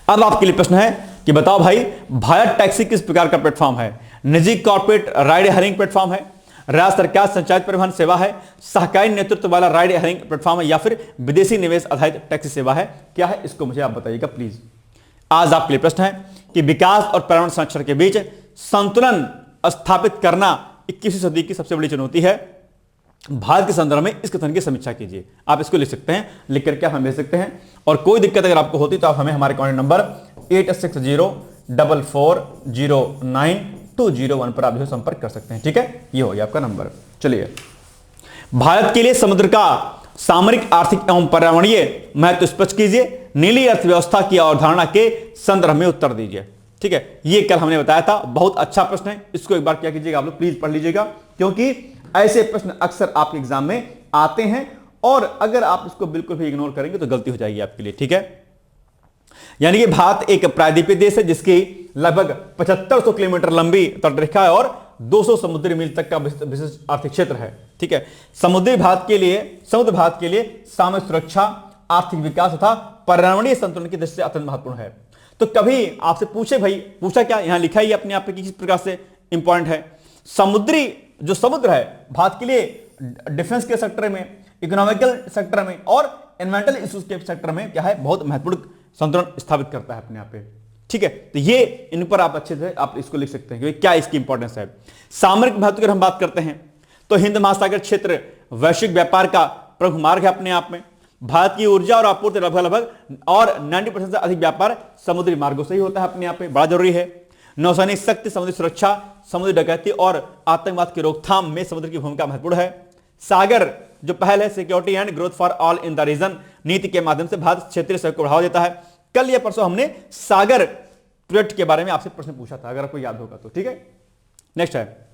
अब आपके लिए प्रश्न है कि बताओ भाई, भारत टैक्सी किस प्रकार का प्लेटफॉर्म है? निजी कॉर्पोरेट राइड हेयरिंग प्लेटफॉर्म है, राज्य सरकार संचालित परिवहन सेवा है, सहकारी नेतृत्व वाला राइड हेयरिंग प्लेटफॉर्म है, या फिर विदेशी निवेश आधारित टैक्सी सेवा है? क्या है? इसको मुझे आप बताइएगा प्लीज। आज आपके लिए प्रश्न है कि विकास और पर्यावरण संरक्षण के बीच संतुलन स्थापित करना 21वीं सदी की सबसे बड़ी चुनौती है। भारत के संदर्भ में इस कथन की समीक्षा कीजिए। आप इसको लिख सकते हैं, लिख करके आप हमें भेज सकते हैं। और कोई दिक्कत अगर आपको होती तो आप हमें हमारे कॉन्टैक्ट नंबर 8604409201 पर आप जो संपर्क कर सकते हैं, ठीक है, ये हो गया आपका नंबर। चलिए, भारत के लिए समुद्र का सामरिक, आर्थिक एवं पर्यावरणीय महत्व स्पष्ट कीजिए। नीली अर्थव्यवस्था की अवधारणा के संदर्भ में उत्तर दीजिए, ठीक है। ये कल हमने बताया था, बहुत अच्छा प्रश्न है, इसको एक बार क्या कीजिएगा आप लोग प्लीज पढ़ लीजिएगा, क्योंकि ऐसे प्रश्न अक्सर आपके एग्जाम में आते हैं और अगर आप इसको बिल्कुल भी इग्नोर करेंगे तो गलती हो जाएगी आपके लिए, ठीक है। यानी कि भारत एक प्रायद्वीपीय देश है जिसकी लगभग 7500 किलोमीटर लंबी तटरेखा है और 200 समुद्री मील तक का विशिष्ट आर्थिक क्षेत्र है, ठीक है। समुद्र भारत के लिए सामूहिक सुरक्षा, आर्थिक विकास तथा पर्यावरणीय संतुलन की दृष्टि से अत्यंत महत्वपूर्ण है। तो कभी आपसे पूछे भाई, पूछा क्या, यहां लिखा ही अपने आप पे किस प्रकार से इंपॉर्टेंट है। जो समुद्र है भारत के लिए डिफेंस के सेक्टर में, इकोनॉमिकल सेक्टर में और एनवायरमेंटल इश्यूज के सेक्टर में क्या है, बहुत महत्वपूर्ण संतुलन स्थापित करता है अपने आप पे, ठीक है। तो ये इन पर आप अच्छे से आप इसको लिख सकते हैं कि क्या इसकी इंपॉर्टेंस है। सामरिक महत्व की हम बात करते हैं तो हिंद महासागर क्षेत्र वैश्विक व्यापार का प्रमुख मार्ग है अपने आप में। भारत की ऊर्जा और आपूर्ति लगभग और 90% से अधिक व्यापार समुद्री मार्गों से ही होता है अपने आप में, बड़ा जरूरी है। नौसैनिक शक्ति, समुद्री सुरक्षा, समुद्री डकैती और आतंकवाद की रोकथाम में समुद्र की भूमिका महत्वपूर्ण है। सागर जो पहल है security and growth for all in the region नीति के माध्यम से भारत क्षेत्रीय सहयोग को बढ़ावा देता है। कल या परसों हमने सागर प्रोजेक्ट के बारे में आपसे प्रश्न पूछा था, अगर आपको याद होगा तो, ठीक है। नेक्स्ट है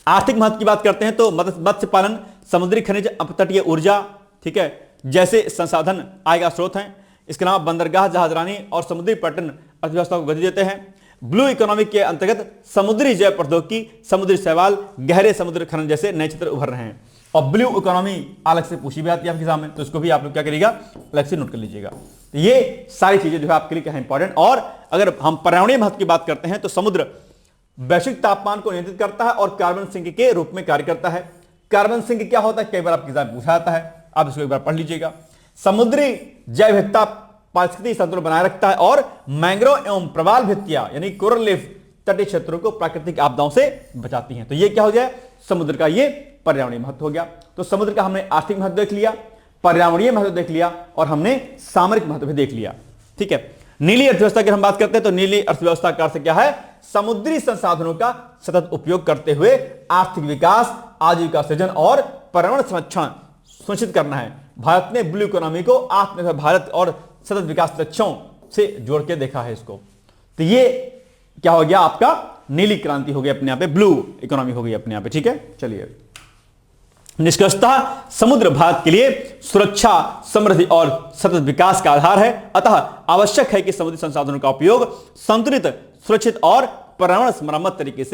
आर्थिक महत्व की बात करते हैं तो मत्स्य पालन, समुद्री खनिज, अपतटीय ऊर्जा, ठीक है, जैसे संसाधन आय का स्रोत हैं। इसके अलावा बंदरगाह, जहाजरानी और समुद्री पर्यटन अर्थव्यवस्था को गति देते हैं। ब्लू इकोनॉमी के अंतर्गत समुद्री जैव प्रौद्योगिकी, समुद्री शैवाल, गहरे समुद्र खनन जैसे नए क्षेत्र उभर रहे हैं। और ब्लू इकोनॉमी अलग से पूछी भी आती है आपके एग्जाम में, तो इसको भी आप लोग क्या करिएगा, अलग से नोट कर लीजिएगा। तो ये सारी चीजें जो है आपके लिए क्या है इंपॉर्टेंट। और अगर हम पर्यावरणीय महत्व की बात करते हैं तो समुद्र वैश्विक तापमान को नियंत्रित करता है और कार्बन सिंक के रूप में कार्य करता है। कार्बन सिंक क्या होता है, कई बार आपके एग्जाम पूछा जाता है, आप इसको एक बार पढ़ लीजिएगा। समुद्री जैव विविधता पारिस्थितिक संतुलन बनाए रखता है और मैंग्रोव एवं प्रवाल भित्तियां यानी कोरल लीफ तटीय क्षेत्रों को प्राकृतिक आपदाओं से बचाती हैं। तो ये क्या हो जाए, समुद्र का ये पर्यावरणीय महत्व हो गया। तो समुद्र का हमने आर्थिक महत्व देख लिया, पर्यावरणीय महत्व देख लिया और हमने सामरिक महत्व भी देख लिया, ठीक है। नीली अर्थव्यवस्था की हम बात करते हैं तो नीली अर्थव्यवस्था का अर्थ क्या है? समुद्री संसाधनों का सतत उपयोग करते हुए आर्थिक विकास, आजीविका सृजन और पर्यावरण संरक्षण सुनिश्चित करना है। भारत ने ब्लू इकोनॉमी को आत्मनिर्भर भारत और सतत विकास लक्ष्यों से जोड़ के देखा है इसको। तो ये क्या हो गया? आपका नीली क्रांति हो गई अपने यहां पे, ब्लू इकोनॉमी हो गई अपने यहां पे। ठीक है, चलिए निष्कर्षतः समुद्र भारत के लिए सुरक्षा, समृद्धि और सतत विकास का आधार है। अतः आवश्यक है कि समुद्री संसाधनों का उपयोग संतुलित, सुरक्षित और पर्यावरण सम्मत तरीके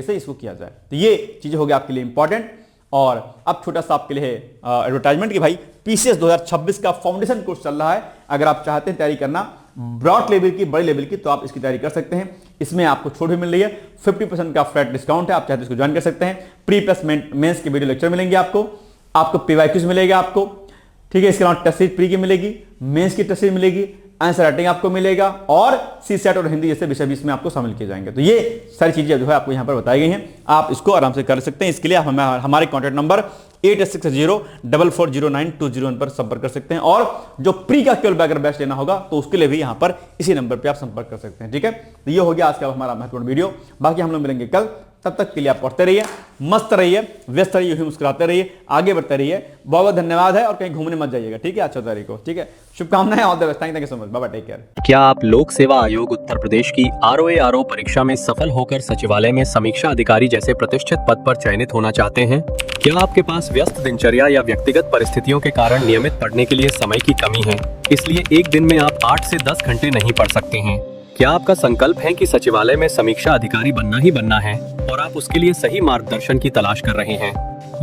से इसको किया जाए। तो ये चीजें हो गई आपके लिए इंपॉर्टेंट। और अब छोटा सा आपके लिए एडवर्टाइजमेंट की भाई पीसीएस 2026 का फाउंडेशन कोर्स चल रहा है। अगर आप चाहते हैं तैयारी करना ब्रॉड लेवल की, बड़े लेवल की, तो आप इसकी तैयारी कर सकते हैं। इसमें आपको छूट भी मिल रही है, 50% का फ्लैट डिस्काउंट है। आप चाहते हैं इसको ज्वाइन कर सकते हैं। प्री प्लस मेंस के वीडियो लेक्चर मिलेंगे आपको पीवाईक्यूज मिलेगा आपको, ठीक है। इसके अलावा टेस्ट सीरीज प्री की मिलेगी, मेंस की टेस्ट सीरीज मिलेगी, आंसर राइटिंग आपको मिलेगा और सीसेट और हिंदी जैसे विषय भी इसमें आपको शामिल किए जाएंगे। तो ये सारी चीजें जो है आपको यहां पर बताई गई हैं, आप इसको आराम से कर सकते हैं। इसके लिए आप हमारे कॉन्टैक्ट नंबर 8660440920 पर संपर्क कर सकते हैं। और जो प्री का केवल अगर बैच लेना होगा तो उसके लिए भी यहां पर इसी नंबर पर आप संपर्क कर सकते हैं। ठीक है, तो ये हो गया आज का हमारा महत्वपूर्ण वीडियो। बाकी हम लोग मिलेंगे कल, तब तक के लिए आप पढ़ते रहिए, मस्त रहिए, व्यस्त रहिए, मुस्कुराते रहिए, आगे बढ़ते रहिए। बहुत बहुत धन्यवाद है और कहीं घूमने मत जाइएगा, ठीक है, 8 तारीख को। ठीक है, शुभकामनाएं, all the best, thank you so much, bye bye, take care. क्या आप लोक सेवा आयोग उत्तर प्रदेश की ROA परीक्षा में सफल होकर सचिवालय में समीक्षा अधिकारी जैसे प्रतिष्ठित पद पर चयनित होना चाहते हैं? क्या आपके पास व्यस्त दिनचर्या या व्यक्तिगत परिस्थितियों के कारण नियमित पढ़ने के लिए समय की कमी है, इसलिए एक दिन में आप 8 से 10 घंटे नहीं पढ़ सकते हैं? क्या आपका संकल्प है कि सचिवालय में समीक्षा अधिकारी बनना ही बनना है और आप उसके लिए सही मार्गदर्शन की तलाश कर रहे हैं?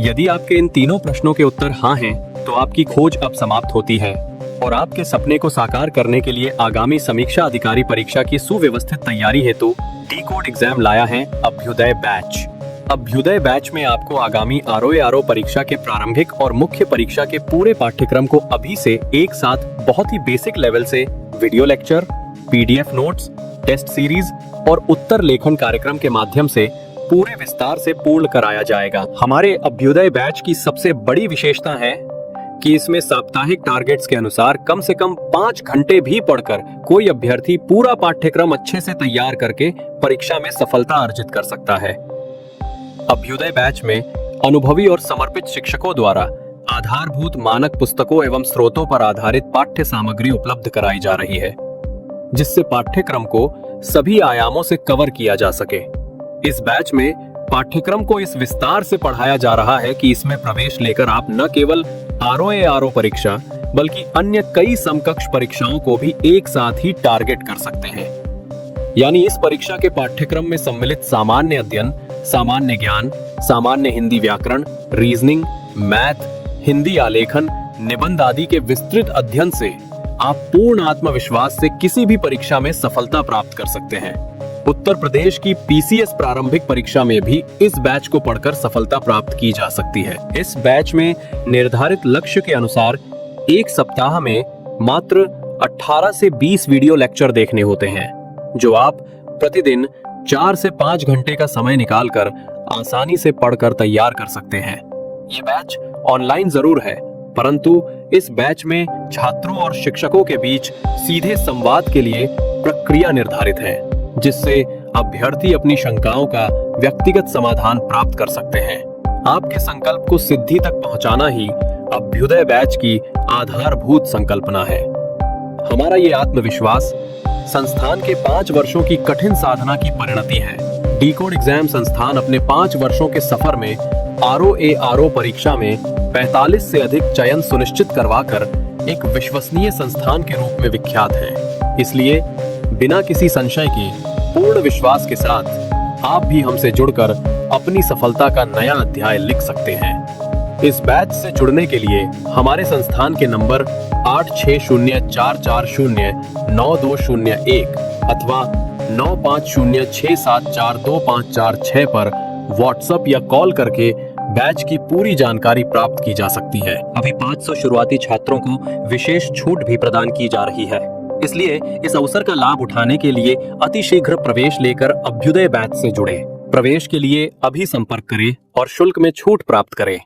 यदि आपके इन तीनों प्रश्नों के उत्तर हाँ हैं, तो आपकी खोज अब समाप्त होती है और आपके सपने को साकार करने के लिए आगामी समीक्षा अधिकारी परीक्षा की सुव्यवस्थित तैयारी हेतु D-Code एग्जाम लाया है अभ्युदय बैच। अभ्युदय बैच में आपको आगामी ROA परीक्षा के प्रारंभिक और मुख्य परीक्षा के पूरे पाठ्यक्रम को अभी से एक साथ बहुत ही बेसिक लेवल से video lecture, PDF notes, test series और उत्तर लेखन कार्यक्रम के माध्यम से पूरे विस्तार से पूर्ण कराया जाएगा। हमारे अभ्युदय बैच की सबसे बड़ी विशेषता है कि इसमें साप्ताहिक टारगेट्स के अनुसार कम से कम 5 घंटे भी पढ़कर कोई अभ्यर्थी पूरा पाठ्यक्रम अच्छे से तैयार करके परीक्षा में सफलता अर्जित कर सकता है। अभ्युदय बैच में अनुभवी और समर्पित शिक्षकों द्वारा आधारभूत मानक पुस्तकों एवं स्रोतों पर आधारित पाठ्य सामग्री उपलब्ध कराई जा रही है, जिससे पाठ्यक्रम को सभी आयामों से कवर किया जा सके। इस बैच में पाठ्यक्रम को इस विस्तार से पढ़ाया जा रहा है कि इसमें प्रवेश लेकर आप न केवल ROA परीक्षा बल्कि अन्य कई समकक्ष परीक्षाओं को भी एक साथ ही टारगेट कर सकते हैं। यानी इस परीक्षा के पाठ्यक्रम में सम्मिलित सामान्य अध्ययन, सामान्य ज्ञान, सामान्य हिंदी व्याकरण, रीजनिंग, मैथ, हिंदी आलेखन, निबंध आदि के विस्तृत अध्ययन से आप पूर्ण आत्मविश्वास से किसी भी परीक्षा में सफलता प्राप्त कर सकते हैं। उत्तर प्रदेश की PCS प्रारंभिक परीक्षा में भी इस बैच को पढ़कर सफलता प्राप्त की जा सकती है। इस बैच में निर्धारित लक्ष्य के अनुसार एक सप्ताह में मात्र 18 से 20 वीडियो लेक्चर देखने होते हैं, जो आप प्रतिदिन 4 से 5 घंटे का समय निकालकर आसानी से पढ़कर तैयार कर सकते हैं। ये बैच ऑनलाइन जरूर है, परंतु इस बैच में छात्रों और शिक्षकों के बीच सीधे संवाद के लिए प्रक्रिया निर्धारित है, जिससे अभ्यर्थी अपनी शंकाओं का व्यक्तिगत समाधान प्राप्त कर सकते हैं। आपके संकल्प को सिद्धि तक पहुंचाना ही अभ्युदय बैच की आधारभूत संकल्पना है। हमारा ये आत्मविश्वास संस्थान के 5 वर्षों की कठिन साधना की परिणति है। D-Code एग्जाम संस्थान अपने 5 वर्षों के सफर में ROA परीक्षा में 45 से अधिक चयन सुनिश्चित करवाकर एक विश्वसनीय संस्थान के रूप में विख्यात है। इसलिए बिना किसी संशय के पूर्ण विश्वास के साथ आप भी हमसे जुड़कर अपनी सफलता का नया अध्याय लिख सकते हैं। इस बैच से जुड़ने के लिए हमारे संस्थान के नंबर 8604409201 अथवा 9506742546 पर व्हाट्सएप या कॉल करके बैच की पूरी जानकारी प्राप्त की जा सकती है। अभी 500 शुरुआती छात्रों को विशेष छूट भी प्रदान की जा रही है, इसलिए इस अवसर का लाभ उठाने के लिए अतिशीघ्र प्रवेश लेकर अभ्युदय बैच से जुड़ें। प्रवेश के लिए अभी संपर्क करें और शुल्क में छूट प्राप्त करें।